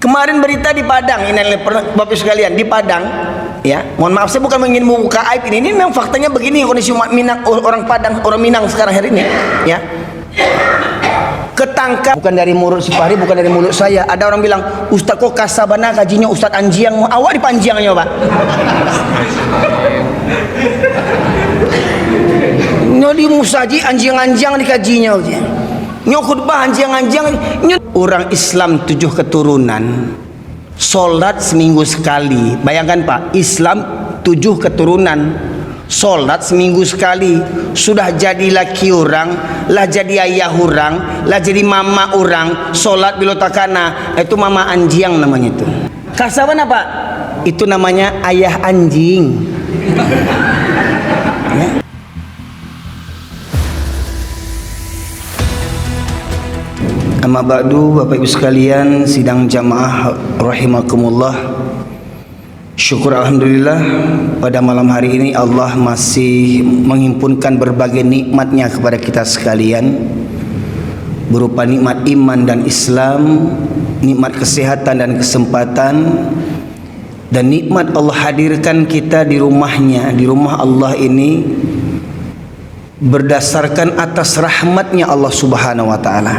Kemarin berita di Padang, ini Bapak sekalian, di Padang, ya, mohon maaf saya bukan ingin membuka aib ini memang faktanya begini kondisi umat Minang, orang Padang, orang Minang sekarang hari ini, ya. Ketangkap, bukan dari mulut si Fahri, bukan dari mulut saya. Ada orang bilang, Ustaz kok kasabana kajinya Ustaz Anjiang, awak di Panjiangnya Pak. Nyodi musaji anjing-anjing dikajinya aja. Khutbah anjing-anjing. Orang Islam 7 keturunan, sholat seminggu sekali. Bayangkan Pak, Islam 7 keturunan, sholat seminggu sekali. Sudah jadi laki orang, lah jadi ayah orang, lah jadi mama orang, sholat bilotakana. Itu mama anjing namanya itu. Kasaban apa? Itu namanya ayah anjing. Ya. Amma ba'du, Bapak Ibu sekalian, sidang jamaah rahimakumullah. Syukur alhamdulillah pada malam hari ini Allah masih menghimpunkan berbagai nikmatnya kepada kita sekalian, berupa nikmat iman dan Islam, nikmat kesehatan dan kesempatan, dan nikmat Allah hadirkan kita di rumahnya, di rumah Allah ini berdasarkan atas rahmatnya Allah subhanahu wa ta'ala.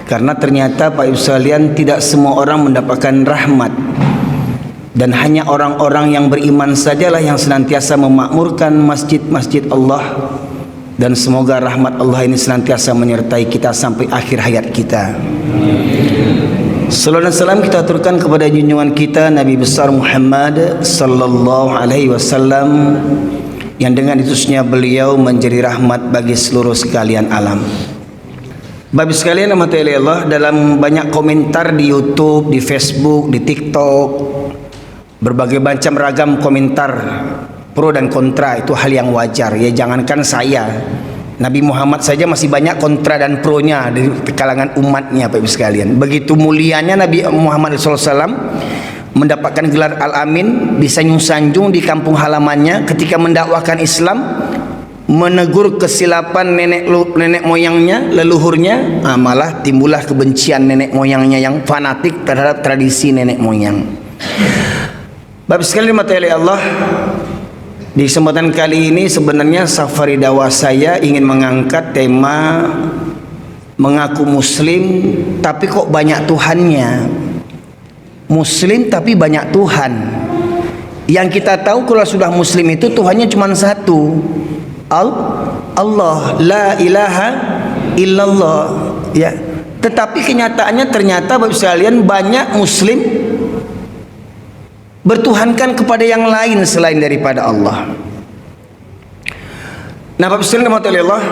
Karena ternyata Pak Ibu sekalian, tidak semua orang mendapatkan rahmat, dan hanya orang-orang yang beriman sajalah yang senantiasa memakmurkan masjid-masjid Allah. Dan semoga rahmat Allah ini senantiasa menyertai kita sampai akhir hayat kita. Salawat dan salam kita aturkan kepada junjungan kita Nabi besar Muhammad sallallahu alaihi wasallam, yang dengan diutusnya beliau menjadi rahmat bagi seluruh sekalian alam. Bapak sekalian rahmati Allah, dalam banyak komentar di YouTube, di Facebook, di TikTok, berbagai macam ragam komentar pro dan kontra, itu hal yang wajar ya. Jangankan saya, Nabi Muhammad saja masih banyak kontra dan pronya di kalangan umatnya Bapak Ibu sekalian. Begitu mulianya Nabi Muhammad SAW mendapatkan gelar Al-Amin, disanjung-sanjung di kampung halamannya ketika mendakwakan Islam, menegur kesilapan nenek moyangnya, leluhurnya, malah timbullah kebencian nenek moyangnya yang fanatik terhadap tradisi nenek moyang. Bapak sekalian mata Allah, di kesempatan kali ini sebenarnya safari dakwah saya ingin mengangkat tema mengaku muslim tapi kok banyak Tuhannya. Muslim tapi banyak Tuhan. Yang kita tahu kalau sudah muslim itu Tuhannya cuma satu, Allah, la ilaha illallah, ya. Tetapi kenyataannya ternyata Bapak sekalian banyak muslim bertuhankan kepada yang lain selain daripada Allah. Nah Bapak sekalian Allah,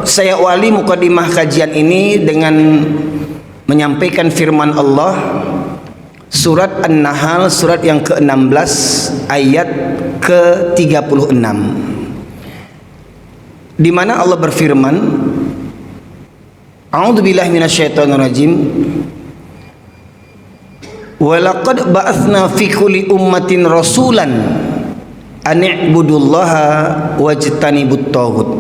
saya awali mukadimah kajian ini dengan menyampaikan firman Allah, surat An-Nahl, surat yang ke-16 ayat ke-36, di mana Allah berfirman, A'udzubillahi minasyaitonirrajim, walaqad ba'atsna fi kulli ummatin rasulan an i'budullaha wajtanibut taghut.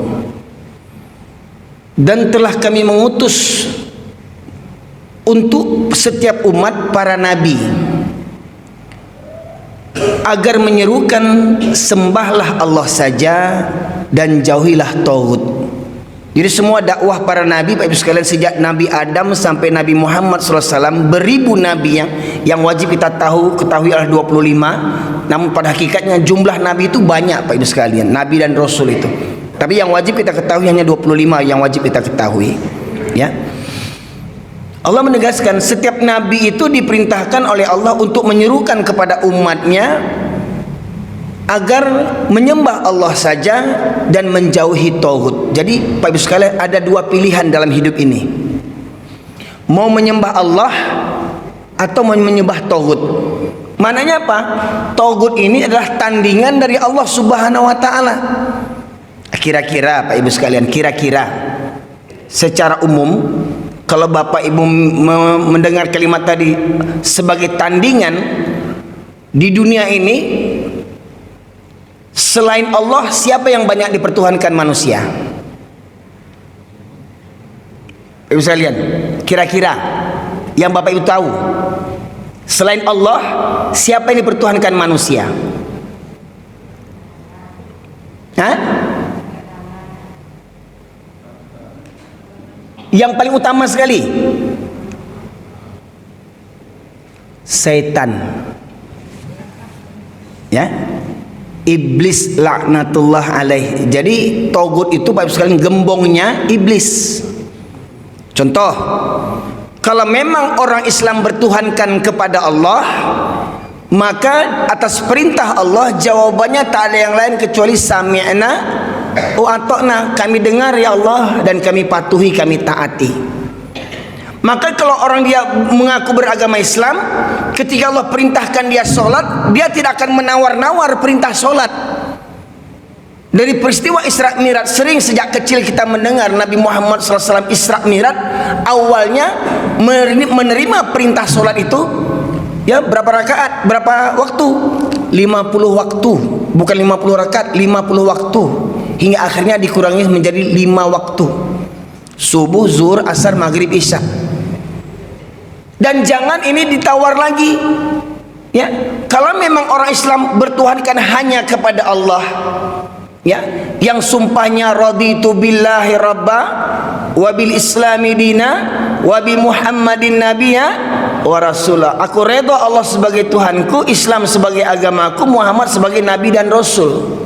Dan telah kami mengutus untuk setiap umat para nabi agar menyerukan sembahlah Allah saja dan jauhilah taghut. Jadi semua dakwah para nabi Bapak Ibu sekalian, sejak Nabi Adam sampai Nabi Muhammad SAW, beribu nabi yang wajib kita ketahui adalah 25. Namun pada hakikatnya jumlah nabi itu banyak Bapak Ibu sekalian, nabi dan rasul itu. Tapi yang wajib kita ketahui hanya 25 yang wajib kita ketahui, ya. Allah menegaskan setiap nabi itu diperintahkan oleh Allah untuk menyerukan kepada umatnya agar menyembah Allah saja dan menjauhi taghut. Jadi Pak Ibu sekalian, ada dua pilihan dalam hidup ini, mau menyembah Allah atau menyembah taghut. Mananya apa? Taghut ini adalah tandingan dari Allah subhanahu wa ta'ala. Kira-kira Pak Ibu sekalian, kira-kira secara umum, kalau Bapak Ibu mendengar kalimat tadi sebagai tandingan di dunia ini, selain Allah, siapa yang banyak dipertuhankan manusia? Ibu sekalian, kira-kira yang Bapak Ibu tahu, Selain Allah, siapa yang dipertuhankan manusia? Hah? Yang paling utama sekali, setan. Ya, iblis laknatullah alaih. Jadi togut itu Bapak sekalian gembongnya iblis. Contoh, kalau memang orang Islam bertuhankan kepada Allah, maka atas perintah Allah jawabannya tak ada yang lain kecuali sami'na wa ata'na, kami dengar ya Allah dan kami patuhi, kami taati. Maka kalau orang dia mengaku beragama Islam, ketika Allah perintahkan dia sholat, dia tidak akan menawar-nawar perintah sholat. Dari peristiwa Isra Mi'raj, sering sejak kecil kita mendengar Nabi Muhammad SAW Isra Mi'raj, awalnya menerima perintah sholat itu, ya berapa rakaat, berapa waktu? 50 waktu, bukan 50 rakaat, 50 waktu, hingga akhirnya dikurangi menjadi 5 waktu, subuh, zuhur, asar, maghrib, isya. Dan jangan ini ditawar lagi, ya. Kalau memang orang Islam bertuhankan hanya kepada Allah, ya, yang sumpahnya raditu billahi rabba wa bil islami dina wa bi muhammadin nabiyya wa rasulah, aku redha Allah sebagai Tuhanku, Islam sebagai agamaku, Muhammad sebagai nabi dan rasul.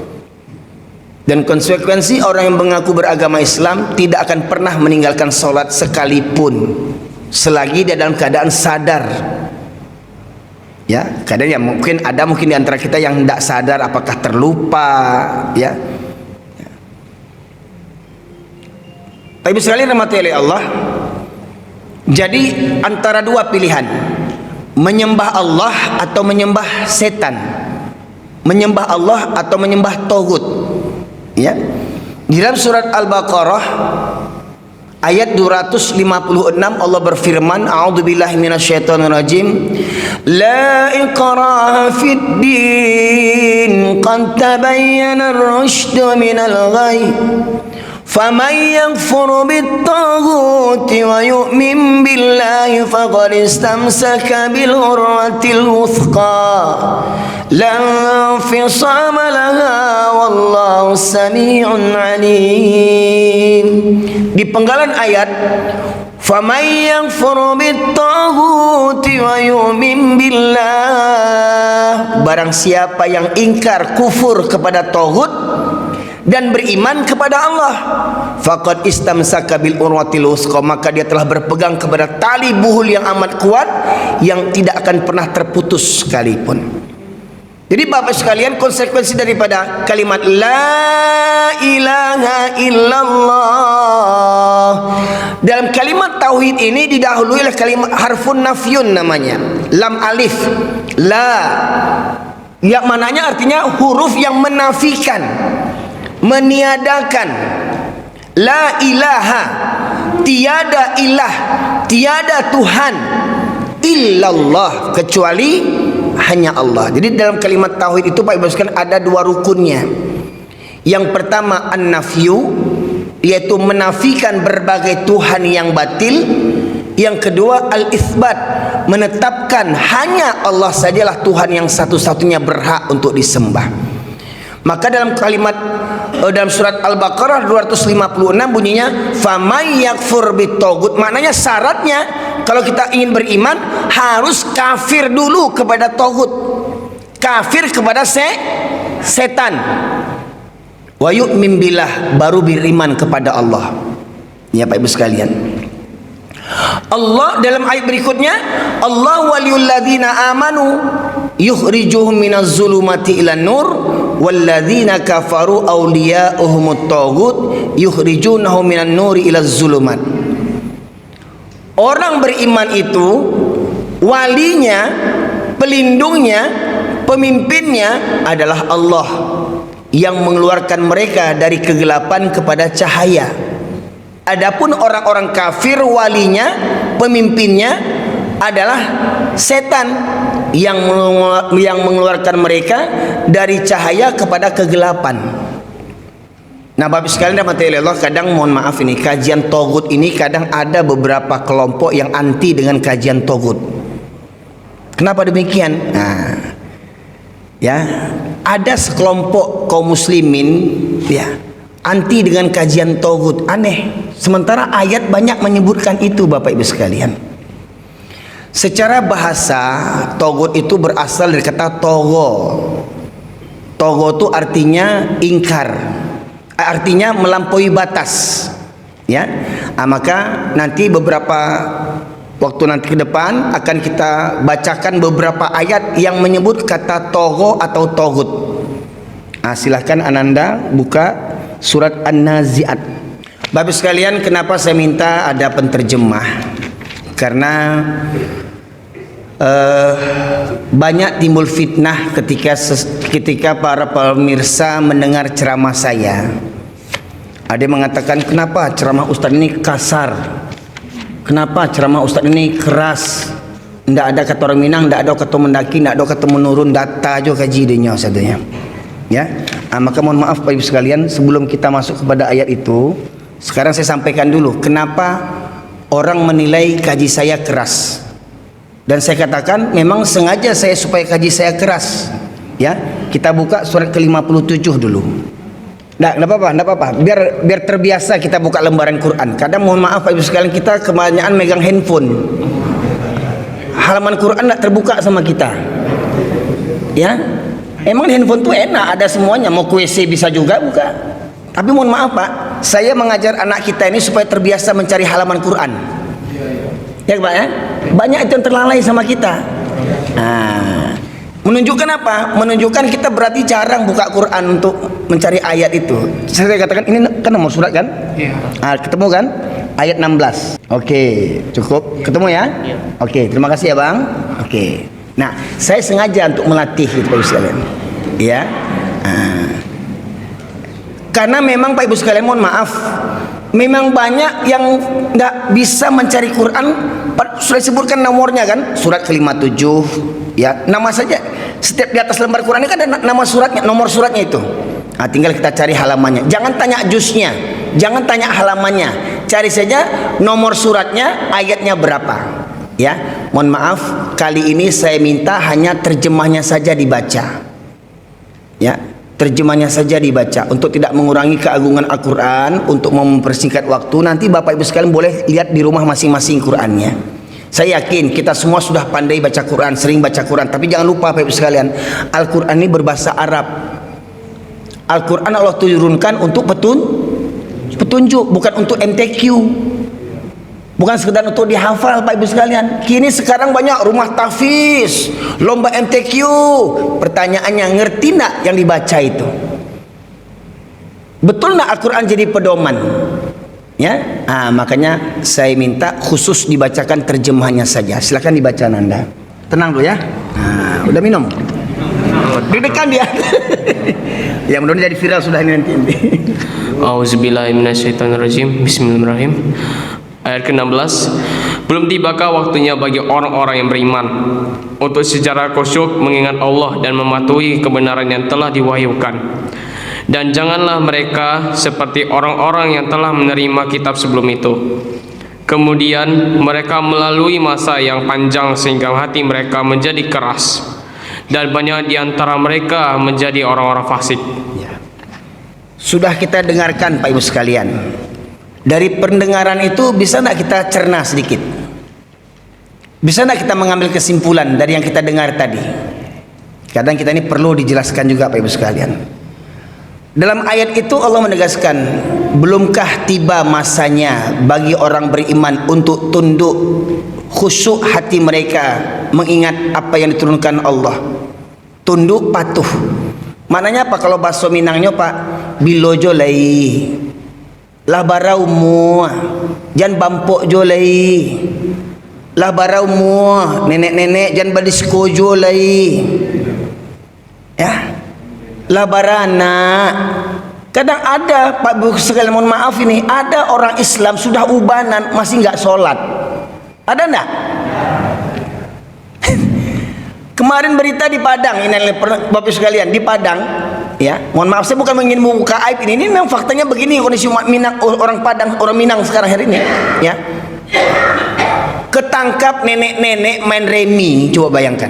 Dan konsekuensi orang yang mengaku beragama Islam tidak akan pernah meninggalkan sholat sekalipun selagi dia dalam keadaan sadar. Ya, kadang ya mungkin di antara kita yang tidak sadar, apakah terlupa, ya. Tapi sekali rahmati oleh Allah. Jadi antara dua pilihan, menyembah Allah atau menyembah setan, menyembah Allah atau menyembah togut. Ya, di dalam surat Al-Baqarah ayat 256 Allah berfirman, a'udzubillahi minasyaitonirrajim, la ikraha fid din qad tabayyana ar-rusydu minal ghayy faman yakfur bit-taghuti wa yu'min billahi faqad istamsaka bil urwatil wuthqa la infisama laha wallahu sami'un alim. Di penggalan ayat, faman yakfur bit-taghuti wa yu'min billah, barang siapa yang ingkar, kufur kepada taghut dan beriman kepada Allah, faqad istamsaka bil urwatil wuthqa, maka dia telah berpegang kepada tali buhul yang amat kuat yang tidak akan pernah terputus sekalipun. Jadi Bapak sekalian, konsekuensi daripada kalimat la ilaha illallah, dalam kalimat tauhid ini didahului oleh kalimat harfun nafyun, namanya lam alif, la, yang mananya artinya huruf yang menafikan, meniadakan. La ilaha, tiada ilah, tiada Tuhan, illallah, kecuali hanya Allah. Jadi dalam kalimat tauhid itu Pak Ibu sekalian ada dua rukunnya. Yang pertama an-nafyu, yaitu menafikan berbagai Tuhan yang batil. Yang kedua al-itsbat, menetapkan hanya Allah sajalah Tuhan yang satu-satunya berhak untuk disembah. Maka dalam kalimat dalam surat Al-Baqarah 256 bunyinya famay yakfur bitaghut, maknanya syaratnya kalau kita ingin beriman harus kafir dulu kepada taghut, kafir kepada setan, wa yu'min billah, baru beriman kepada Allah. Ya Pak Ibu sekalian, Allah dalam ayat berikutnya, Allah waliyul ladzina amanu yukhrijuhum minaz zulumati ilan nur walladzina kafaru awliya'uhumut taghut yukhrijunahum minan nuri ilaz zulumat. Orang beriman itu walinya, pelindungnya, pemimpinnya adalah Allah yang mengeluarkan mereka dari kegelapan kepada cahaya. Adapun orang-orang kafir, walinya, pemimpinnya adalah setan yang mengeluarkan mereka dari cahaya kepada kegelapan. Nah Bapak sekalian rahmati Allah, kadang mohon maaf ini kajian togut ini kadang ada beberapa kelompok yang anti dengan kajian togut. Kenapa demikian? Nah, ya, ada sekelompok kaum muslimin ya anti dengan kajian tauhid. Aneh, sementara ayat banyak menyebutkan itu, Bapak Ibu sekalian. Secara bahasa, togut itu berasal dari kata togo. Togo itu artinya ingkar, artinya melampaui batas. Ya, maka nanti beberapa waktu nanti ke depan akan kita bacakan beberapa ayat yang menyebut kata togo atau togut. Silahkan Ananda buka surat An-Nazi'at. Bapak sekalian, kenapa saya minta ada penterjemah? Karena banyak timbul fitnah ketika para pemirsa mendengar ceramah saya. Ada yang mengatakan, kenapa ceramah Ustadz ini kasar? Kenapa ceramah Ustadz ini keras? Tidak ada kata orang Minang, tidak ada kata mendaki, tidak ada kata menurun, data aja kaji idenya sadanya. Ya, maka mohon maaf Bapak Ibu sekalian, sebelum kita masuk kepada ayat itu, sekarang saya sampaikan dulu kenapa orang menilai kaji saya keras. Dan saya katakan memang sengaja saya supaya kaji saya keras. Ya, kita buka surat ke-57 dulu. Enggak apa-apa. Biar terbiasa kita buka lembaran Quran. Kadang mohon maaf Bapak Ibu sekalian, kita kebanyakan megang handphone. Halaman Quran enggak terbuka sama kita. Ya. Emang handphone tuh enak, ada semuanya. Mau ke WC bisa juga buka. Tapi mohon maaf Pak, saya mengajar anak kita ini supaya terbiasa mencari halaman Quran. Ya Pak ya, banyak itu yang terlalai sama kita. Menunjukkan apa? Menunjukkan kita berarti jarang buka Quran untuk mencari ayat itu. Saya katakan ini kan nomor surat kan? Iya. Ketemu kan? Ayat 16. Oke, cukup. Ketemu ya? Iya. Oke, terima kasih ya Bang. Oke. Nah, saya sengaja untuk melatih itu Pak Ibu sekalian. Ya. Karena memang Pak Ibu sekalian, mohon maaf, memang banyak yang nggak bisa mencari Quran. Sudah disebutkan nomornya kan, surat ke-57 ya, nama saja. Setiap di atas lembar Quran ini kan ada nama suratnya, nomor suratnya itu. Tinggal kita cari halamannya. Jangan tanya juznya, jangan tanya halamannya, cari saja nomor suratnya, ayatnya berapa. Ya, mohon maaf, kali ini saya minta hanya terjemahnya saja dibaca. Ya, terjemahnya saja dibaca untuk tidak mengurangi keagungan Al-Quran, untuk mempersingkat waktu. Nanti Bapak Ibu sekalian boleh lihat di rumah masing-masing Qurannya. Saya yakin kita semua sudah pandai baca Quran, sering baca Quran, tapi jangan lupa Bapak Ibu sekalian, Al-Quran ini berbahasa Arab. Al-Quran Allah turunkan untuk petunjuk, bukan untuk MTQ, bukan sekedar untuk dihafal Bapak Ibu sekalian. Kini sekarang banyak rumah tahfiz, lomba MTQ. Pertanyaannya, ngerti nak yang dibaca itu? Betul nak Al-Quran jadi pedoman? Ya, makanya saya minta khusus dibacakan terjemahannya saja. Silakan dibaca Nanda. Tenang dulu ya. Udah minum? Deg-degan dia. Ya, mudah-mudahan jadi viral sudah ini nanti. Auzubillahiminasyaitonirrajim. Bismillahirrahmanirrahim. Ayat ke-16. Belum tibakah waktunya bagi orang-orang yang beriman untuk secara khusyuk mengingat Allah dan mematuhi kebenaran yang telah diwahyukan. Dan janganlah mereka seperti orang-orang yang telah menerima kitab sebelum itu. Kemudian mereka melalui masa yang panjang sehingga hati mereka menjadi keras, dan banyak di antara mereka menjadi orang-orang fasik. Sudah kita dengarkan Pak Ibu sekalian. Dari pendengaran itu bisa tidak kita cerna sedikit? Bisa tidak kita mengambil kesimpulan dari yang kita dengar tadi? Kadang kita ini perlu dijelaskan juga Pak Ibu sekalian. Dalam ayat itu Allah menegaskan, belumkah tiba masanya bagi orang beriman untuk tunduk, khusyuk hati mereka mengingat apa yang diturunkan Allah. Tunduk, patuh. Maknanya apa kalau bahasa Minangnya Pak? Bilojo lai, lah barau mu, jangan bampok jo lai, lah barau mu, nenek-nenek jangan badisko jo lai. Ya, lah barana. Kadang ada Pak Bu sekalian, mohon maaf ini, ada orang Islam sudah ubanan masih nggak sholat. Ada enggak? Kemarin berita di Padang, ini Bapak sekalian, di Padang, ya, mohon maaf saya bukan ingin membuka aib ini memang faktanya begini kondisi umat Minang, orang Padang, orang Minang sekarang hari ini, ya. ketangkap nenek-nenek main remi. Coba bayangkan,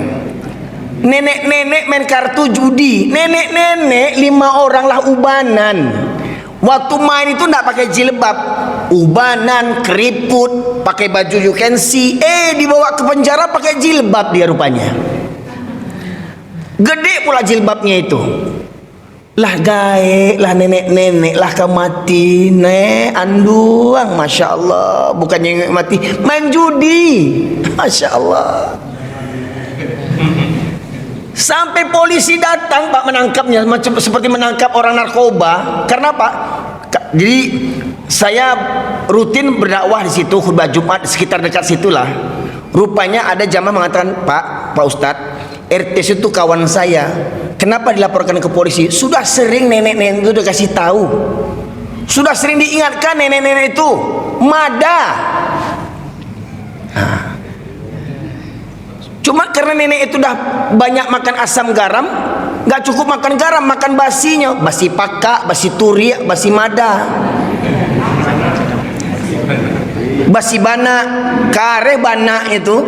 nenek-nenek main kartu judi. Nenek-nenek 5 orang lah ubanan. Waktu main itu tidak pakai jilbab, ubanan, keriput, pakai baju you can see. Dibawa ke penjara pakai jilbab dia rupanya. Gede pula jilbabnya itu. Lah gaek, lah nenek-nenek, lah kau mati, nek anduang, masya Allah. Bukannya mati, main judi, masya Allah. Sampai polisi datang Pak menangkapnya, macam seperti menangkap orang narkoba. Karena Pak, jadi saya rutin berdakwah di situ, khutbah Jumat sekitar dekat situlah. Rupanya ada jamaah mengatakan, Pak Ustadz, RT itu kawan saya. Kenapa dilaporkan ke polisi? Sudah sering nenek-nenek itu udah kasih tahu. Sudah sering diingatkan nenek-nenek itu. Mada. Cuma karena nenek itu dah banyak makan asam garam, nggak cukup makan garam, makan basinya, basi pakak, basi turiak, basi mada, basi bana, kare bana itu.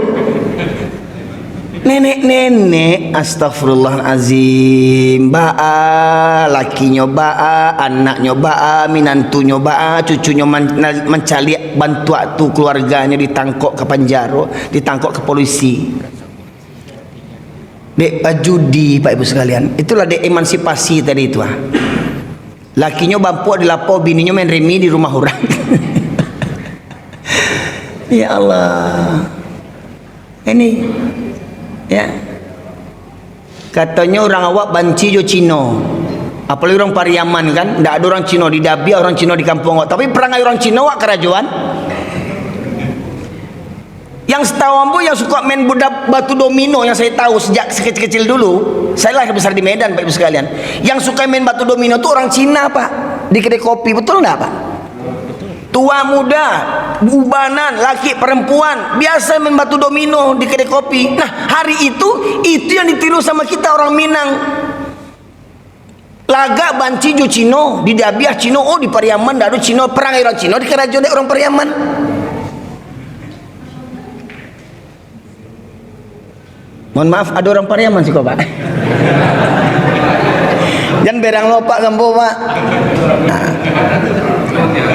Nenek-nenek, astagfirullahalazim, baa, lakinya baa, anaknya baa, minantunya baa, cucunya mencari bantu tu keluarganya ditangkap ke penjara, ditangkap ke polisi. Dek judi Pak Ibu sekalian, itulah dek emansipasi tadi itu. Lakinya bampu dilapor, bininya main remi di rumah orang. Ya Allah, ini ya katanya orang awak banci jo Cino, apalagi orang Pariaman kan, tidak ada orang Cino di Dabia, orang Cino di kampung awak. Tapi perangai orang Cino awak kerajuan. Yang setahu ambo yang suka main budak batu domino, yang saya tahu sejak kecil-kecil dulu, saya lahir besar di Medan Pak Ibu sekalian. Yang suka main batu domino itu orang Cina Pak, di kedai kopi, betul enggak Pak? Tua muda, ubanan, laki perempuan biasa main batu domino di kedai kopi. Nah hari itu yang ditiru sama kita orang Minang. Laga banci jo Cino di Dabiah Cino, oh di Pariaman ada Cino, perang orang Cino di kerajaan orang Pariaman. Mohon maaf, ada orang Pariaman sih kok Pak. Jangan berang lopak gambo Pak. Nah,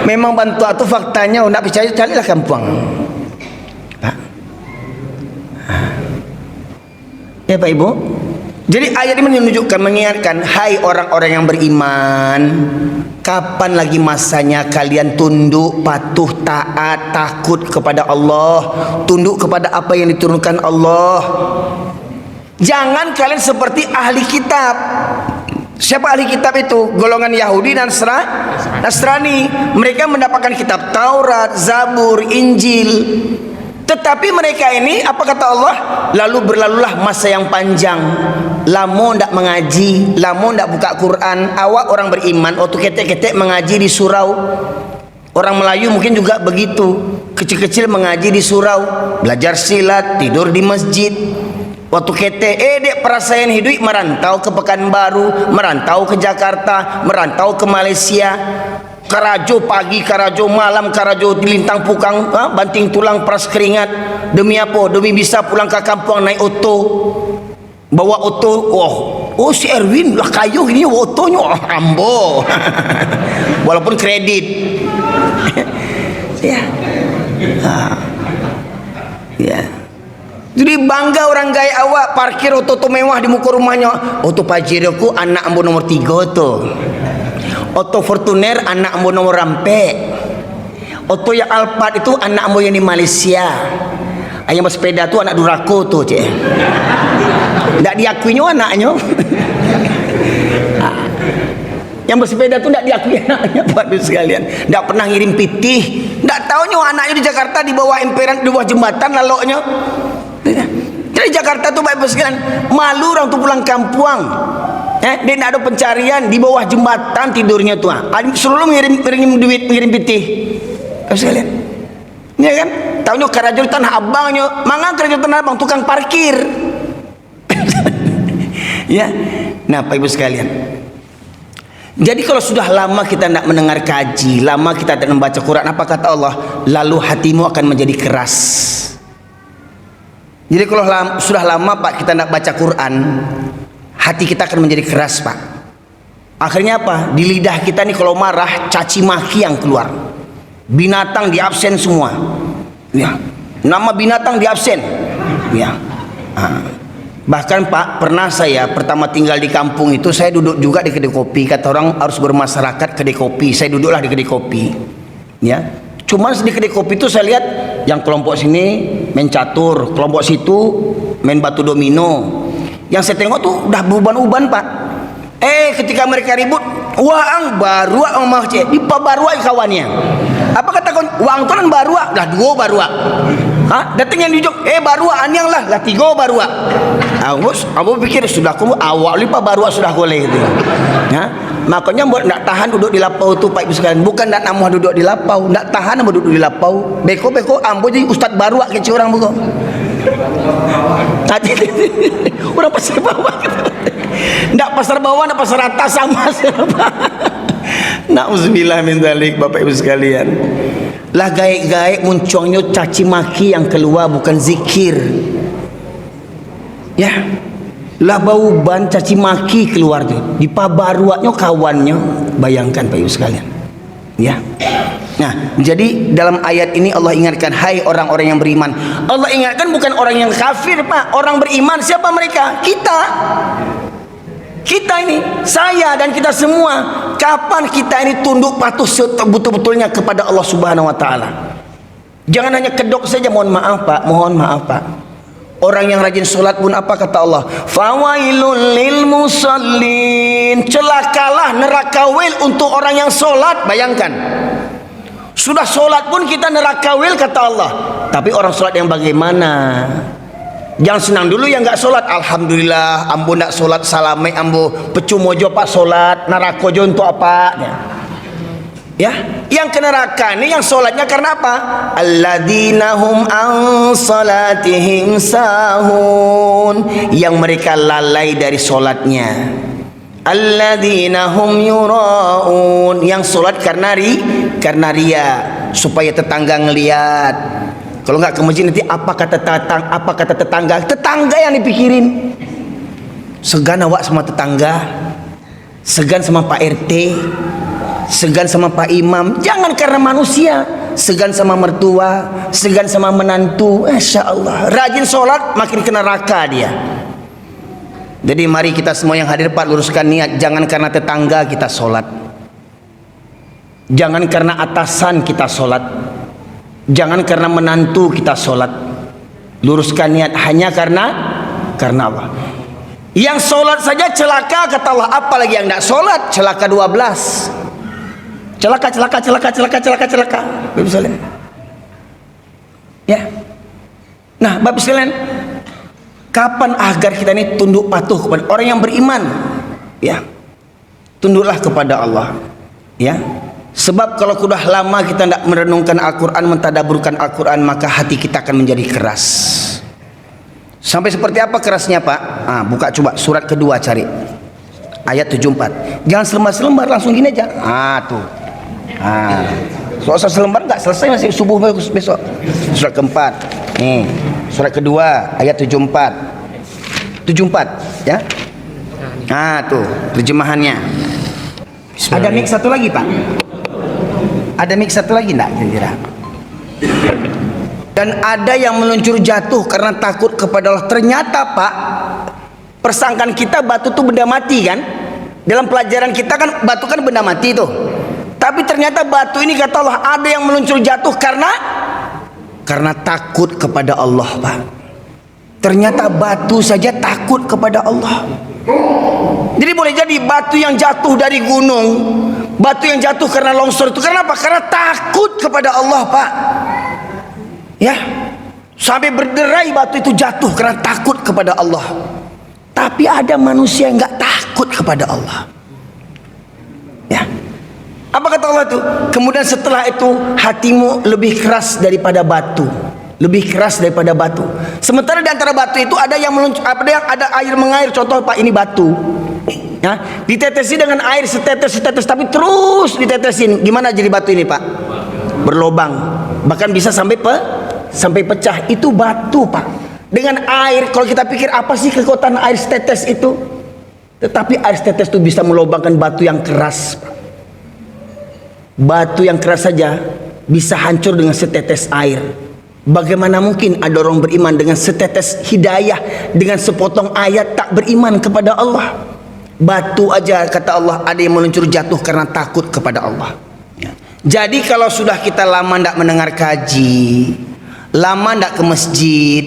memang bantu itu faktanya, nak percaya carilah kampung Pak. Ya Pak Ibu. Jadi ayat ini menunjukkan, mengingatkan, hai orang-orang yang beriman, kapan lagi masanya kalian tunduk, patuh, taat, takut kepada Allah, tunduk kepada apa yang diturunkan Allah. Jangan kalian seperti ahli kitab. Siapa ahli kitab itu? Golongan Yahudi dan Nasrani. Mereka mendapatkan kitab Taurat, Zabur, Injil. Tetapi mereka ini, apa kata Allah? Lalu berlalulah masa yang panjang, lamo ndak mengaji, lamo ndak buka Quran. Awak orang beriman, waktu ketek-ketek mengaji di surau. Orang Melayu mungkin juga begitu, kecil-kecil mengaji di surau, belajar silat, tidur di masjid. Waktu kete, dek perasaan hidup merantau ke Pekanbaru, merantau ke Jakarta, merantau ke Malaysia. Karajo pagi, karajo malam, karajo di lintang pukang, banting tulang peras keringat. Demi apa? Demi bisa pulang ke kampung naik oto. Bawa oto, oh si Erwin lah kayu ini otonya, ambo. Walaupun kredit. Ya. Ya. Jadi bangga orang gaya awak parkir oto mewah di muka rumahnya. Oto Pajero anak ambo nomor 3 tuh. Oto Fortuner anak ambo nomor rampe. Oto yang Alphard itu anak ambo yang di Malaysia. Yang bersepeda tuh anak Durako tuh cek. Tidak diakuinya anaknya. Yang bersepeda tuh tidak diakui anaknya Pak Ibu sekalian. Tidak pernah ngirim pitih. Tidak tahunya anaknya di Jakarta di bawah emperan, di bawah jembatan laloknya. Jadi Jakarta tuh Pak Ibu sekalian, malu orang tuh pulang kampung. Dia tidak ada pencarian di bawah jembatan tidurnya tuh. Suruh ngirim duit, ngirim pitih. Pak Ibu sekalian. Ya kan? Tahunya kerajaan tanah abangnya, mangan kerajaan tanah abang tukang parkir. Ya. Nah, Pak Ibu sekalian. Jadi kalau sudah lama kita tidak mendengar kaji, lama kita tidak membaca Quran, apa kata Allah? Lalu hatimu akan menjadi keras. Jadi kalau sudah lama Pak kita tidak baca Quran, hati kita akan menjadi keras Pak. Akhirnya apa? Di lidah kita nih kalau marah, caci maki yang keluar. Binatang di absen semua. Ya. Nama binatang di absen. Ya. Bahkan Pak, pernah saya pertama tinggal di kampung itu, saya duduk juga di kedai kopi. Kata orang harus bermasyarakat kedai kopi. Saya duduklah di kedai kopi. Ya. Cuman di kedai kopi itu saya lihat yang kelompok sini main catur, kelompok situ main batu domino. Yang saya tengok tuh udah beruban-uban Pak. Ketika mereka ribut, waang barua sama cek, di pabarua kawannya. Apa kata kon? Waang tuh kan barua, dah dua barua. Datang yang dijuk, barua anyang lah 3 barua. Aku pikir sudah kamu awak lipa barua sudah boleh gitu. Makanya buat nak tahan duduk di lapau tu Pak Ibu sekalian. Bukan nak nama duduk di lapau, nak tahan nama duduk di lapau. Beko ambo jadi ustaz barua kecil orang buko. Orang pasar bawah. Ndak pasar bawah, ndak pasar atas sama siapa. Nauzubillah min dzalik Bapak Ibu sekalian. Lah gaik-gaik munculnya caci maki yang keluar bukan zikir. Ya. Lah bau ban caci maki keluar tuh. Di pabaruaknya kawannya, bayangkan Pak Ibu sekalian. Ya. Nah, jadi dalam ayat ini Allah ingatkan, hai orang-orang yang beriman. Allah ingatkan bukan orang yang kafir Pak, orang beriman. Siapa mereka? Kita ini, saya dan kita semua. Kapan kita ini tunduk patuh betul-betulnya kepada Allah Subhanahu wa taala? Jangan hanya kedok saja, mohon maaf Pak, mohon maaf Pak. Orang yang rajin sholat pun apa kata Allah? Fawailul lil musallin. Celakalah neraka wil untuk orang yang sholat. Bayangkan, sudah sholat pun kita neraka wil kata Allah. Tapi orang sholat yang bagaimana? Jangan senang dulu yang nggak sholat. Alhamdulillah, ambo nggak sholat salame, ambo pecumojo Pak sholat. Neraka jo untuk apa? Ya, yang ke neraka ini yang sholatnya karena apa? Alladzina hum an salatihim sahun, yang mereka lalai dari sholatnya. Alladzina hum yuraun, yang sholat karena ria, supaya tetangga ngelihat. Kalau nggak ke masjid nanti apa kata tetangga yang dipikirin. Segan awak sama tetangga, segan sama Pak RT, segan sama Pak Imam. Jangan karena manusia, segan sama mertua, segan sama menantu. Masya Allah, rajin sholat makin ke neraka dia. Jadi mari kita semua yang hadir Pak luruskan niat. Jangan karena tetangga kita sholat, jangan karena atasan kita sholat, jangan karena menantu kita sholat. Luruskan niat hanya karena apa? Yang sholat saja celaka kata Allah, apalagi yang tidak sholat celaka 12. Celaka. Bapak sekalian. Ya. Nah, Bapak sekalian, kapan agar kita ini tunduk patuh kepada orang yang beriman? Ya. Tunduklah kepada Allah. Ya. Sebab kalau sudah lama kita tidak merenungkan Al-Quran, mentadaburkan Al-Quran, maka hati kita akan menjadi keras. Sampai seperti apa kerasnya Pak? Buka coba surat kedua, cari ayat 74. Jangan selembar-selembar, langsung gini aja. Tuh. Soal selembar nggak selesai, masih subuh besok. Surat keempat. Nih, surat kedua ayat 74. 74 ya. Tuh terjemahannya. Ada mix satu lagi Pak? Ada mix satu lagi enggak kira-kira? Dan ada yang meluncur jatuh karena takut kepada Allah. Ternyata Pak, persangkaan kita batu itu benda mati kan? Dalam pelajaran kita kan batu kan benda mati tuh. Tapi ternyata batu ini kata Allah ada yang meluncur jatuh karena takut kepada Allah Pak. Ternyata batu saja takut kepada Allah. Jadi boleh jadi batu yang jatuh dari gunung, batu yang jatuh karena longsor itu karena apa? Karena takut kepada Allah Pak. Ya, sampai berderai batu itu jatuh karena takut kepada Allah. Tapi ada manusia yang nggak takut kepada Allah. Ya, apa kata Allah itu? Kemudian setelah itu hatimu lebih keras daripada batu, lebih keras daripada batu. Sementara di antara batu itu ada yang ada air mengalir. Contoh Pak, ini batu. Ya, ditetesi dengan air setetes, tapi terus ditetesin. Gimana jadi batu ini Pak? Berlobang, bahkan bisa sampai pecah. Itu batu Pak. Dengan air, kalau kita pikir apa sih kekuatan air setetes itu? Tetapi air setetes itu bisa melobangkan batu yang keras. Batu yang keras saja bisa hancur dengan setetes air. Bagaimana mungkin ada orang beriman dengan setetes hidayah, dengan sepotong ayat tak beriman kepada Allah? Batu aja kata Allah ada yang meluncur jatuh karena takut kepada Allah. Jadi kalau sudah kita lama tidak mendengar kaji, lama tidak ke masjid,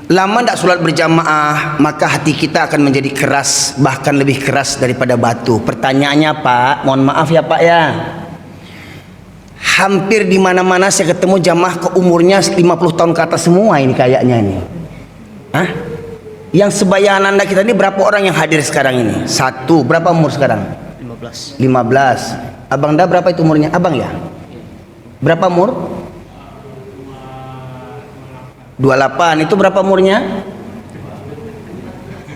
lama tidak sholat berjamaah, maka hati kita akan menjadi keras, bahkan lebih keras daripada batu. Pertanyaannya Pak, mohon maaf ya Pak ya, hampir di mana-mana saya ketemu jamaah ke umurnya 50 tahun ke atas semua ini kayaknya ini. Hah? Yang sebayangan anda kita ini berapa orang yang hadir sekarang ini? Satu, berapa umur sekarang? 15. Abang dah berapa itu umurnya? Abang ya? Berapa umur? 28. Itu berapa umurnya?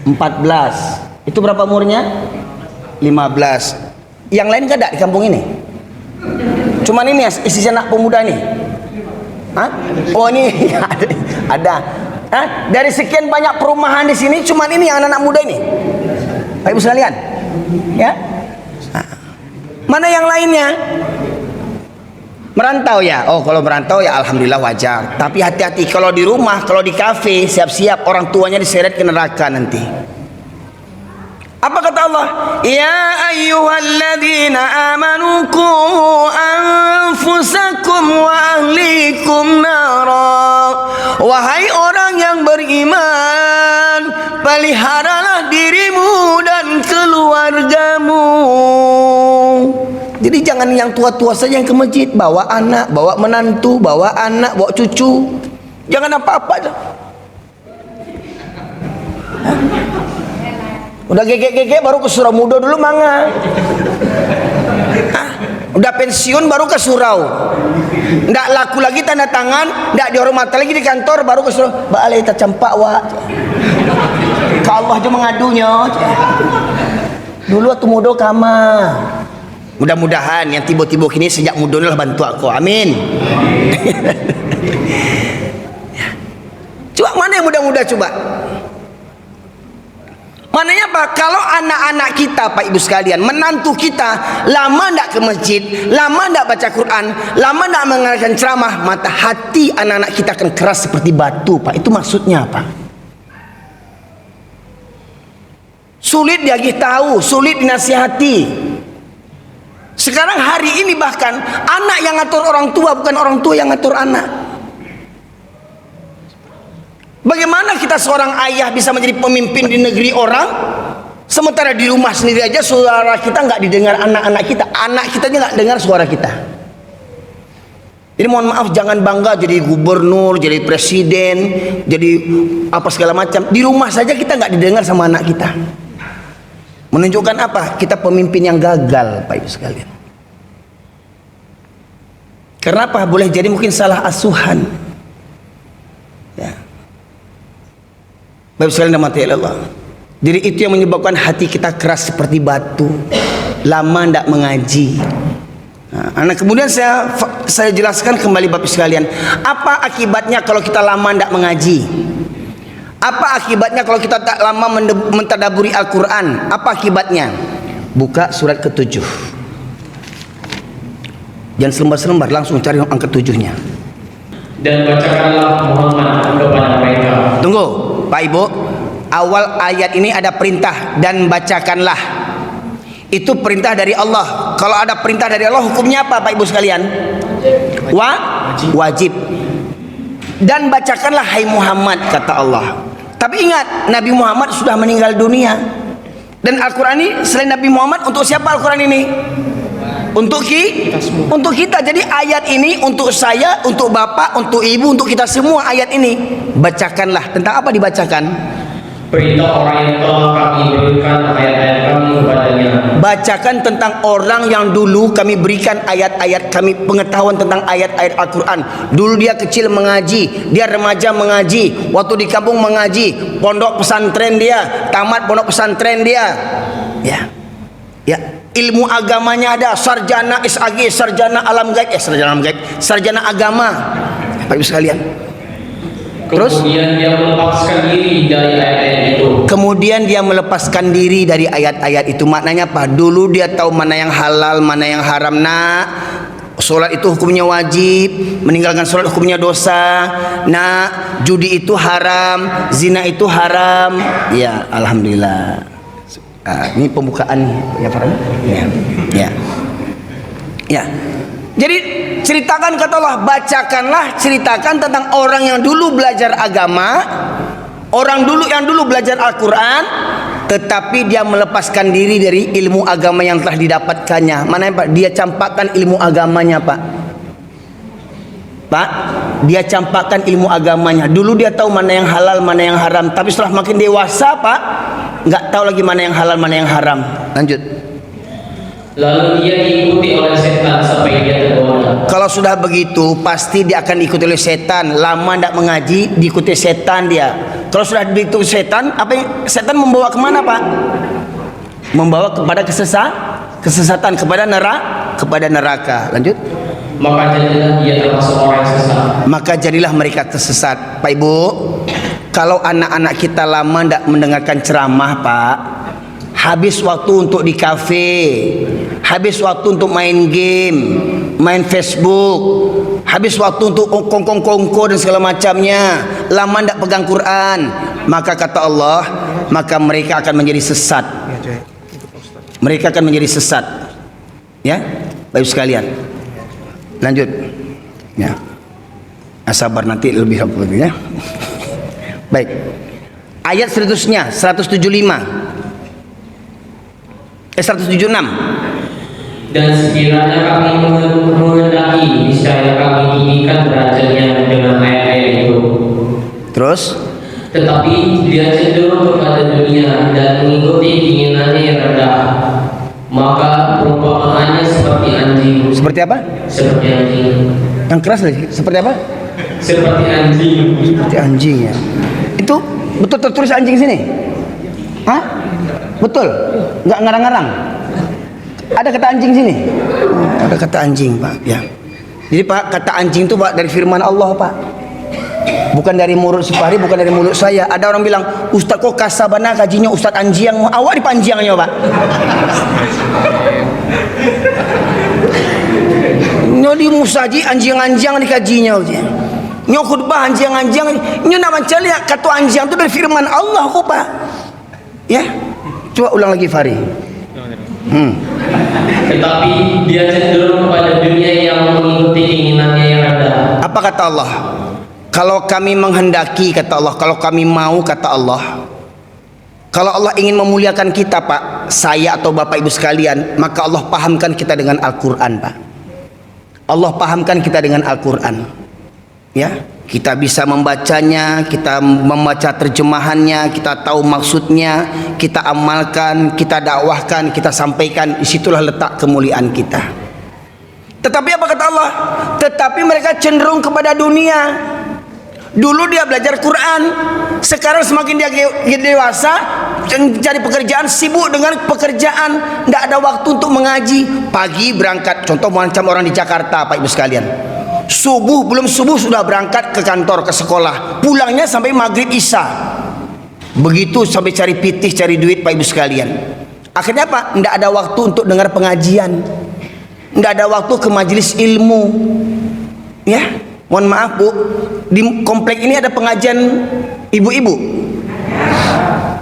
14. Itu berapa umurnya? 15. Yang lain gak ada di kampung ini? Cuman ini isi anak pemuda nih. Hah? Oh ini ada. Hah? Dari sekian banyak perumahan di sini, cuman ini yang anak-anak muda ini. Pak Ibu sekalian, ya. Mana yang lainnya? Merantau ya. Oh kalau merantau ya alhamdulillah wajar. Tapi hati-hati kalau di rumah, kalau di kafe, siap-siap orang tuanya diseret ke neraka nanti. Apa kata Allah? Ya ayyuhalladzina amanu qu anfusakum wa ahlikum nara. Wahai orang yang beriman, peliharalah dirimu dan keluargamu. Jadi jangan yang tua-tua saja yang ke masjid, bawa anak, bawa menantu, bawa anak, bawa cucu. Jangan apa-apa aja. Udah gege-gege baru ke surau muda dulu manga. Udah pensiun baru ke surau. Ndak laku lagi tanda tangan, ndak dihormati lagi di kantor baru ke surau. Baalai ta campak wa. Ka Allah aja mengadunya. Dulu waktu muda kama. Mudah-mudahan yang tiba-tiba kini sejak muda lah bantu aku. Amin. Coba mana yang muda-muda coba? Mananya apa? Kalau anak-anak kita Pak Ibu sekalian, menantu kita lama ndak ke masjid, lama ndak baca Quran, lama ndak mendengarkan ceramah, mata hati anak-anak kita akan keras seperti batu Pak. Itu maksudnya apa? Sulit dia tahu, sulit dinasihati. Sekarang hari ini bahkan anak yang ngatur orang tua, bukan orang tua yang ngatur anak. Bagaimana kita seorang ayah bisa menjadi pemimpin di negeri orang, sementara di rumah sendiri aja suara kita nggak didengar anak-anak kita, anak kita aja nggak dengar suara kita. Jadi mohon maaf, jangan bangga jadi gubernur, jadi presiden, jadi apa segala macam. Di rumah saja kita nggak didengar sama anak kita. Menunjukkan apa? Kita pemimpin yang gagal Pak Ibu sekalian. Karena apa? Boleh jadi mungkin salah asuhan. Ya. Bapak sekalian mati Allah. Jadi itu yang menyebabkan hati kita keras seperti batu, lama tidak mengaji. Nah, kemudian saya jelaskan kembali Bapak sekalian, apa akibatnya kalau kita lama tidak mengaji? Apa akibatnya kalau kita tak lama mentadaburi Al-Quran? Apa akibatnya? Buka surat ke-7. Jangan selembar-selembar, langsung cari angka 7-nya. Dan bacakanlah Muhammad kepada mereka. Tunggu Pak Ibu, awal ayat ini ada perintah dan bacakanlah. Itu perintah dari Allah. Kalau ada perintah dari Allah, hukumnya apa Pak Ibu sekalian? Wajib. Dan bacakanlah hai Muhammad kata Allah. Tapi ingat, Nabi Muhammad sudah meninggal dunia. Dan Al-Quran ini selain Nabi Muhammad, untuk siapa Al-Quran ini? Untuk kita. Jadi ayat ini untuk saya, untuk bapak, untuk ibu, untuk kita semua. Ayat ini bacakanlah. Tentang apa dibacakan? Perintah orang yang telah kami berikan ayat-ayat kami kepadanya. Bacakan tentang orang yang dulu kami berikan ayat-ayat kami, pengetahuan tentang ayat-ayat Al-Quran. Dulu dia kecil mengaji, dia remaja mengaji, waktu di kampung mengaji, pondok pesantren dia, tamat pondok pesantren dia. Ya. Ilmu agamanya ada, sarjana SAG, sarjana alam gaib, sarjana agama. Bapak Ibu sekalian. Terus? Kemudian dia melepaskan diri dari ayat-ayat itu. Kemudian dia melepaskan diri dari ayat-ayat itu. Maknanya apa? Dulu dia tahu mana yang halal, mana yang haram. Nak, solat itu hukumnya wajib, meninggalkan solat hukumnya dosa. Nak, judi itu haram, zina itu haram. Ya, alhamdulillah. Ini pembukaan ya Farhan. Ya. Ya. Jadi ceritakan kata Allah, bacakanlah, ceritakan tentang orang yang dulu belajar agama, orang dulu yang dulu belajar Al-Quran, tetapi dia melepaskan diri dari ilmu agama yang telah didapatkannya. Mana Pak? Dia campakkan ilmu agamanya Pak. Pak, dia campakkan ilmu agamanya. Dulu dia tahu mana yang halal, mana yang haram. Tapi setelah makin dewasa Pak, nggak tahu lagi mana yang halal, mana yang haram. Lanjut. Lalu dia diikuti oleh setan sampai dia tergoda. Kalau sudah begitu pasti dia akan diikuti oleh setan. Lama tidak mengaji diikuti setan dia. Kalau sudah diikuti setan, apa yang setan membawa kemana Pak? Membawa kepada kesesatan, kepada neraka. Lanjut. Maka jadilah dia termasuk orang yang sesat. Maka jadilah mereka tersesat. Pak Ibu, kalau anak-anak kita lama tidak mendengarkan ceramah Pak, habis waktu untuk di kafe, habis waktu untuk main game, main Facebook, habis waktu untuk kongko dan segala macamnya, lama tidak pegang Quran, maka kata Allah, maka mereka akan menjadi sesat. Mereka akan menjadi sesat. Ya, Bapak Ibu sekalian. Lanjut. Ya. Sabar nanti lebih apa ya. Baik. Ayat seterusnya 175. 176. Dan sekiranya kami menghendaki, niscaya kami tinggikan derajatnya dengan ayat-ayat itu. Terus? Tetapi dia cenderung kepada dunia dan mengikuti keinginannya yang rendah. Maka perumpamaannya seperti anjing. Seperti apa? Seperti anjing. Yang keras lagi. Seperti apa? Seperti anjing. Seperti anjing ya. Itu betul tertulis anjing sini? Hah? Betul? Enggak ngarang-ngarang? Ada kata anjing sini? Ada kata anjing Pak. Ya. Jadi Pak, kata anjing itu Pak dari firman Allah Pak. Bukan dari mulut si Fahri, bukan dari mulut saya. Ada orang bilang, Ustaz kok kasabana kajinya Ustaz anjing, awak dipanjangnya Pak. Nyo di musaji anjing-anjing dikajinya. Nyo khutbah anjing-anjing. Nyo nak mencari kata anjing itu dari firman Allah kok Pak. Ya. Coba ulang lagi Fahri. Tetapi dia cenderung kepada dunia yang mengikuti keinginannya yang rendah. Apa kata Allah? Kalau kami menghendaki, kata Allah, kalau kami mau, kata Allah, kalau Allah ingin memuliakan kita Pak, saya atau Bapak Ibu sekalian, maka Allah pahamkan kita dengan Al-Quran Pak. Allah pahamkan kita dengan Al-Quran. Ya, kita bisa membacanya, kita membaca terjemahannya, kita tahu maksudnya, kita amalkan, kita dakwahkan, kita sampaikan. Disitulah letak kemuliaan kita. Tetapi apa kata Allah? Tetapi mereka cenderung kepada dunia. Dulu dia belajar Quran, sekarang semakin dia dewasa, cari pekerjaan, sibuk dengan pekerjaan, tidak ada waktu untuk mengaji. Pagi berangkat, contoh macam orang di Jakarta Pak Ibu sekalian, subuh belum subuh sudah berangkat ke kantor, ke sekolah, pulangnya sampai maghrib isya. Begitu sampai cari pitih, cari duit Pak Ibu sekalian. Akhirnya apa? Tidak ada waktu untuk dengar pengajian, tidak ada waktu ke majelis ilmu. Ya. Mohon maaf Bu, di komplek ini ada pengajian ibu-ibu.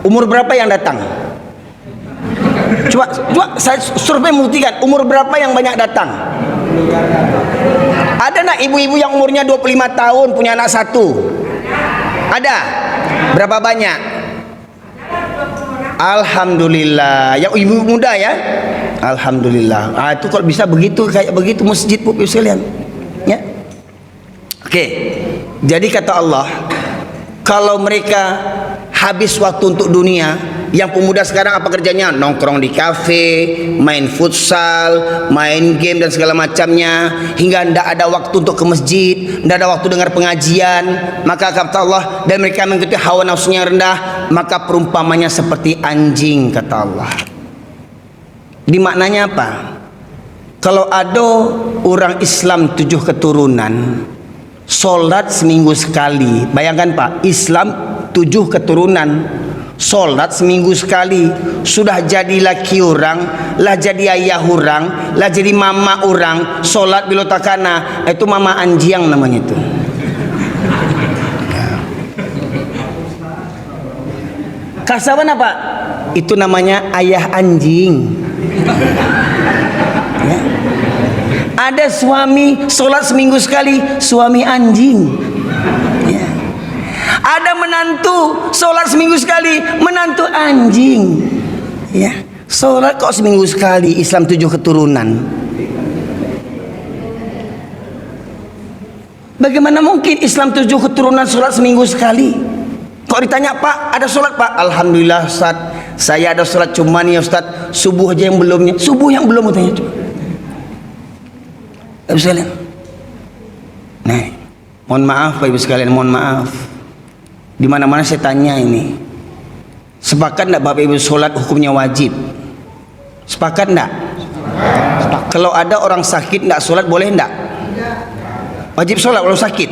Umur berapa yang datang? Coba saya survei membuktikan umur berapa yang banyak datang. Ada nak ibu-ibu yang umurnya 25 tahun punya anak satu? Ada? Berapa banyak? Alhamdulillah. Yang ibu muda ya? Alhamdulillah. Itu kalau bisa begitu, kayak begitu masjid Bu sekalian. Ya. Oke, jadi kata Allah, kalau mereka habis waktu untuk dunia, yang pemuda sekarang apa kerjanya? Nongkrong di kafe, main futsal, main game dan segala macamnya, hingga tidak ada waktu untuk ke masjid, tidak ada waktu dengar pengajian. Maka kata Allah, dan mereka mengikuti hawa nafsunya yang rendah, maka perumpamannya seperti anjing, kata Allah. Di maknanya apa? Kalau ada orang Islam 7 keturunan, Sholat seminggu sekali. Bayangkan Pak, Islam 7 keturunan. Sholat seminggu sekali. Sudah jadi laki orang, lah jadi ayah orang, lah jadi mama orang. Sholat bila takana, itu mama anjiang namanya itu. Kasaban apa? Itu namanya ayah anjing. Ya. Ada suami sholat seminggu sekali, suami anjing. Ya. Ada menantu sholat seminggu sekali, menantu anjing. Ya. Sholat kok seminggu sekali, Islam 7 keturunan. Bagaimana mungkin Islam 7 keturunan sholat seminggu sekali? Kok ditanya, Pak, ada sholat Pak? Alhamdulillah Ustaz, saya ada sholat, cuman ya Ustaz, subuh aja yang belumnya. Subuh yang belum katanya. Ibu sekalian, nah, mohon maaf Pak Ibu sekalian, mohon maaf. Di mana-mana saya tanya ini, sepakat enggak Bapak Ibu sholat hukumnya wajib? Sepakat enggak? Kalau ada orang sakit enggak sholat boleh enggak? Wajib sholat kalau sakit.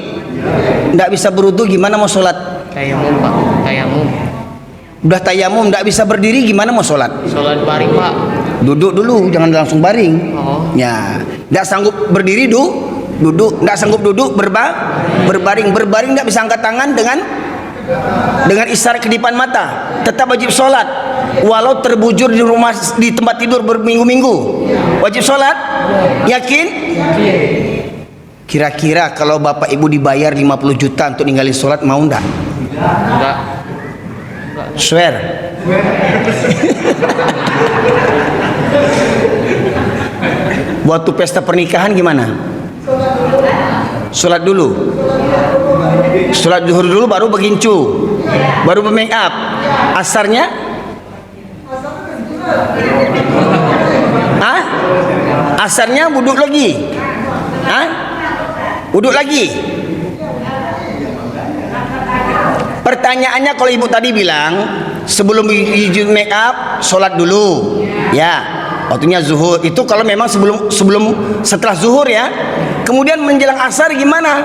Enggak bisa berwudu gimana mau sholat? Tayamum Pak, tayamum. Udah tayamum enggak bisa berdiri gimana mau sholat? Sholat baring Pak. Duduk dulu, jangan langsung baring. Oh. Ya, enggak sanggup berdiri duduk, enggak sanggup duduk berbaring enggak bisa angkat tangan dengan isyarat kedipan mata, tetap wajib sholat walau terbujur di rumah, di tempat tidur berminggu-minggu. Wajib sholat? Yakin? Kira-kira kalau bapak ibu dibayar 50 juta untuk ninggalin sholat, mau enggak? Enggak. Swear. Waktu pesta pernikahan gimana? Sholat dulu. Sholat zuhur dulu baru begincu, baru bermake up. Asarnya? Hah? Asarnya wuduk lagi? Hah? Wuduk lagi? Pertanyaannya, kalau ibu tadi bilang sebelum make up sholat dulu, ya, waktunya zuhur. Itu kalau memang setelah zuhur ya. Kemudian menjelang asar gimana?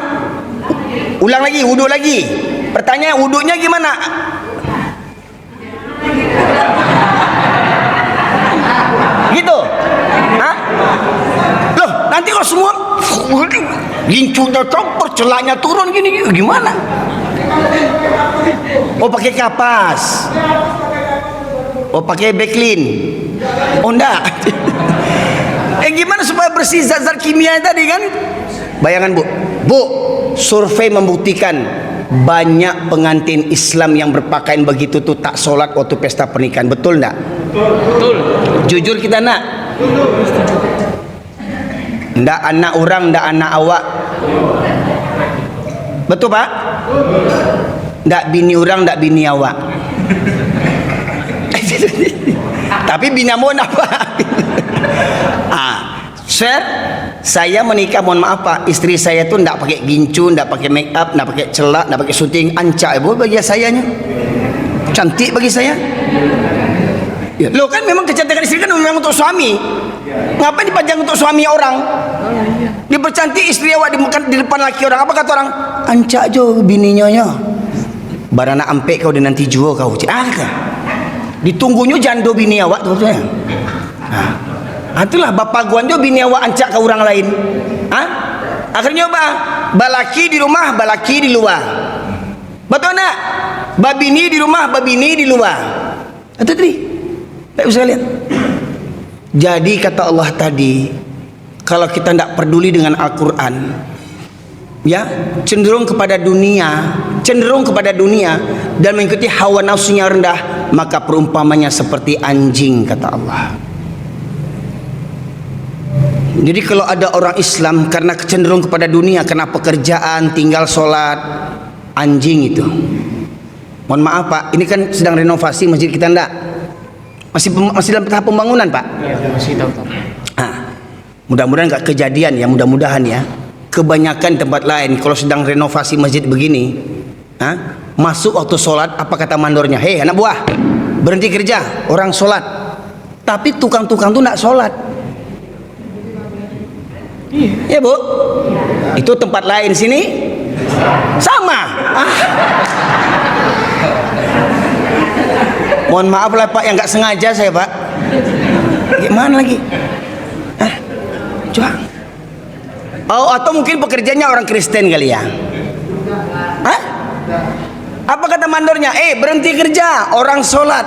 Ulang lagi, wuduk lagi. Pertanyaan, wuduknya gimana? Gitu? Hah? Loh, nanti kalau semua gincunya copot, celaknya turun gini, gimana? Oh, pakai kapas. Oh, pakai backlin. Oh, enggak. Gimana supaya bersih zat-zat kimia tadi kan? Bayangan Bu, survei membuktikan banyak pengantin Islam yang berpakaian begitu tuh tak sholat waktu pesta pernikahan. Betul enggak? Betul. Jujur kita nak? Enggak anak orang, enggak anak awak. Betul Pak? Enggak bini orang, enggak bini awak. Tapi bini mohon apa? Saya menikah, mohon maaf Pak, istri saya tuh enggak pakai gincu, enggak pakai make up, enggak pakai celak, enggak pakai syuting. Ancak ibu bagi sayanya, cantik bagi saya. Ya. Lo kan memang kecantikan istri kan memang untuk suami. Ngapain dipajang untuk suami orang? Dipercantik istri awak di depan laki orang. Apa kata orang? Ancak jo bininya ya. Barana ampek kau dan nanti jual kau. Ditunggunya jando bini awak tuh ya. Itulah bapak guan jo bini awak ancak ke orang lain. Akhirnya balaki di rumah, balaki di luar. Betul nak? Babini di rumah, babini di luar. Itu tadi. Baik sekalian. Jadi kata Allah tadi, kalau kita tidak peduli dengan Al-Quran, ya, cenderung kepada dunia dan mengikuti hawa nafsunya rendah, maka perumpamannya seperti anjing, kata Allah. Jadi kalau ada orang Islam karena cenderung kepada dunia, karena pekerjaan, tinggal sholat, anjing itu. Mohon maaf Pak, ini kan sedang renovasi masjid kita, enggak? Masih dalam tahap pembangunan Pak? Ya, masih tahu. Mudah-mudahan enggak kejadian ya, mudah-mudahan ya. Kebanyakan tempat lain kalau sedang renovasi masjid begini, masuk waktu sholat, apa kata mandornya? Hei anak buah, berhenti kerja, orang sholat. Tapi tukang-tukang tuh enggak sholat. Ya Bu, itu tempat lain. Sini Sama. Mohon maaf lah Pak, yang nggak sengaja saya Pak. Gimana lagi? Coba. Oh, atau mungkin pekerjanya orang Kristen kali ya? Hah? Apa kata mandornya? Berhenti kerja, orang sholat.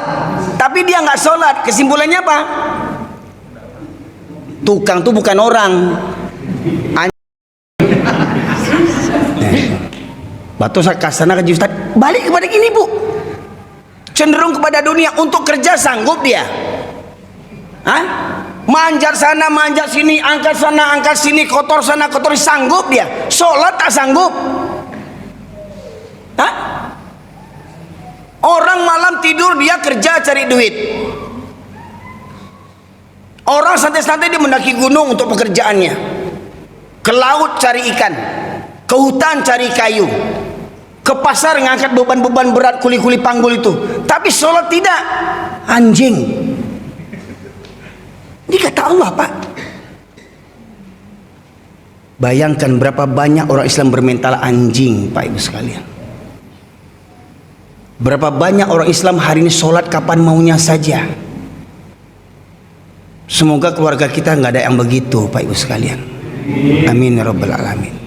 Tapi dia nggak sholat. Kesimpulannya apa? Tukang tuh bukan orang. Batu kasana ke Ustaz. Balik kepada gini Bu. Cenderung kepada dunia. Untuk kerja sanggup dia. Hah? Manjat sana, manjat sini, angkat sana, angkat sini, kotor sana, kotor sini, sanggup dia. Sholat tak sanggup. Hah? Orang malam tidur, dia kerja cari duit. Orang santai-santai dia mendaki gunung untuk pekerjaannya. Ke laut cari ikan, ke hutan cari kayu, ke pasar ngangkat beban-beban berat, kuli-kuli panggul itu. Tapi sholat tidak. Anjing. Ini kata Allah Pak. Bayangkan berapa banyak orang Islam bermental anjing Pak Ibu sekalian. Berapa banyak orang Islam hari ini sholat kapan maunya saja. Semoga keluarga kita nggak ada yang begitu Pak Ibu sekalian. Amin ya rabbal alamin.